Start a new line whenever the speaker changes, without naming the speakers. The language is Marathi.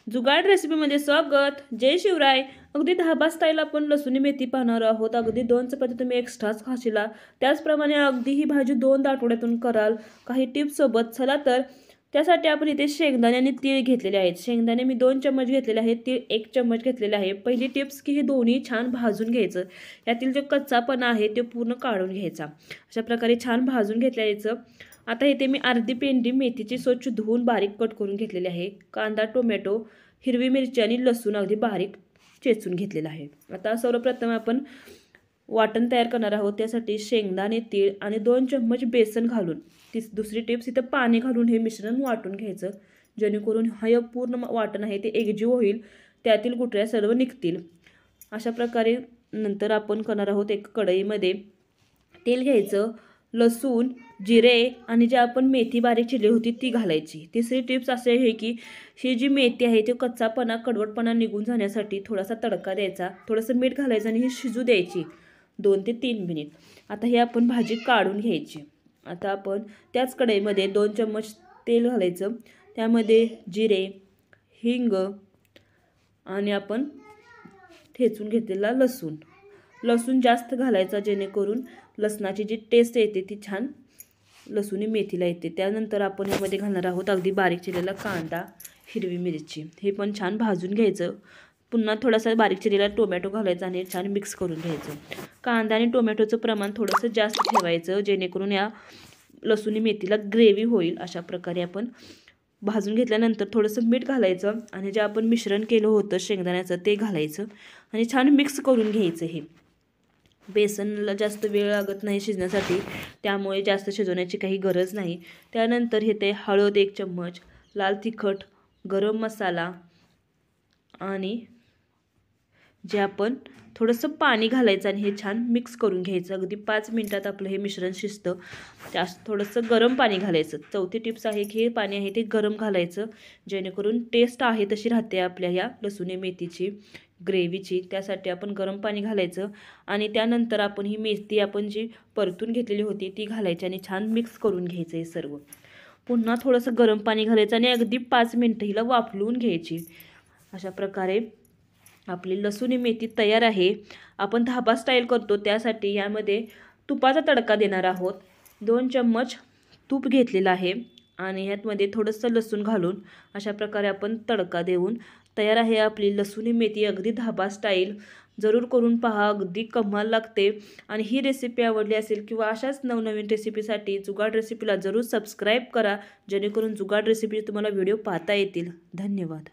जुगाड रेसिपीमध्ये स्वागत. जय शिवराय. अगदी धाबा स्टाईल आपण लसूणी मेथी पाहणार आहोत. अगदी 2 चपाती तुम्ही एक्स्ट्राच खाशीला. त्याचप्रमाणे अगदी ही भाजी 2 आठवड्यातून कराल. काही टिप्स सोबत. चला तर त्यासाठी आपण इथे शेंगदाणे आणि तीळ घेतलेले आहेत. शेंगदाणे मी 2 चम्मच घेतलेले आहेत, तीळ 1 चम्मच घेतलेले आहे. पहिली टिप्स की हे दोन्ही छान भाजून घ्यायचं. यातील जो कच्चापणा आहे ते पूर्ण काढून घ्यायचा. अशा प्रकारे छान भाजून घेतल्याचं. आता इथे मी अर्धी पेंडी मेथीची स्वच्छ धुवून बारीक कट करून घेतलेली आहे. कांदा, टोमॅटो, हिरवी मिरची आणि लसूण अगदी बारीक चेचून घेतलेला आहे. आता सर्वप्रथम आपण वाटण तयार करणार आहोत. त्यासाठी शेंगदाणे, तीळ आणि 2 चम्मच बेसन घालून, दुसरी टिप्स इथं पाणी घालून हे मिश्रण वाटून घ्यायचं, जेणेकरून हे पूर्ण वाटण आहे ते एकजीव होईल, त्यातील गुठळ्या सर्व निघतील. अशा प्रकारे नंतर आपण करणार आहोत. एक कढईमध्ये तेल घ्यायचं, लसूण, जिरे आणि जे आपण मेथी बारीक चिरली होती ती घालायची. तिसरी टिप्स असे आहे की ही जी मेथी आहे ती कच्चापणा, कडवटपणा निघून जाण्यासाठी थोडासा तडका द्यायचा, थोडंसं मीठ घालायचं आणि ही शिजू द्यायची 2 ते 3 मिनिट. आता ही आपण भाजी काढून घ्यायची. आता आपण त्याच कढईमध्ये 2 चम्मच तेल घालायचं, त्यामध्ये जिरे, हिंग आणि आपण ठेचून घेतलेला लसूण जास्त घालायचा, जेणेकरून लसणाची जी टेस्ट येते ती छान लसूणी मेथीला येते. त्यानंतर आपण यामध्ये घालणार आहोत अगदी बारीक चिरलेला कांदा, हिरवी मिरची, हे पण छान भाजून घ्यायचं. पुन्हा थोडासा बारीक चिरलेला टोमॅटो घालायचा आणि छान मिक्स करून घ्यायचं. कांदा आणि टोमॅटोचं प्रमाण थोडंसं जास्त ठेवायचं, जेणेकरून या लसूणी मेथीला ग्रेव्ही होईल. अशा प्रकारे आपण भाजून घेतल्यानंतर थोडंसं मीठ घालायचं आणि जे आपण मिश्रण केलं होतं शेंगदाण्याचं ते घालायचं आणि छान मिक्स करून घ्यायचं. हे बेसनला जास्त वेळ लागत नाही शिजण्यासाठी, त्यामुळे जास्त शिजवण्याची काही गरज नाही. त्यानंतर हे ते हळद 1 चम्मच, लाल तिखट, गरम मसाला आणि जे आपण थोडंसं पाणी घालायचं आणि हे छान मिक्स करून घ्यायचं. अगदी 5 मिनिटात आपलं हे मिश्रण शिजतं. त्यात थोडंसं गरम पाणी घालायचं. चौथी टिप्स आहे की हे पाणी आहे ते गरम घालायचं, जेणेकरून टेस्ट आहे तशी राहते आपल्या या लसूणी मेथीची ग्रेव्हीची. त्यासाठी आपण गरम पाणी घालायचं आणि त्यानंतर आपण ही मेथी आपण जी परतून घेतलेली होती ती घालायची आणि छान मिक्स करून घ्यायचं हे सर्व. पुन्हा थोडंसं गरम पाणी घालायचं आणि अगदी 5 मिनिटं हिला वाफलवून घ्यायची. अशा प्रकारे आपली लसूणी मेथी तयार आहे. आपण धाबा स्टाईल करतो, त्यासाठी यामध्ये तुपाचा तडका देणार आहोत. 2 चम्मच तूप घेतलेलं आहे आणि ह्यामध्ये थोडंसं लसूण घालून अशा प्रकारे आपण तडका देऊन तयार आहे आपली लसूणी मेथी अगदी धाबा स्टाईल. जरूर करून पहा, अगदी कमाल लागते. आणि ही रेसिपी आवडली असेल किंवा अशाच नवनवीन रेसिपीसाठी जुगाड रेसिपीला जरूर सबस्क्राईब करा, जेणेकरून जुगाड रेसिपी तुम्हाला व्हिडिओ पाहता येतील. धन्यवाद.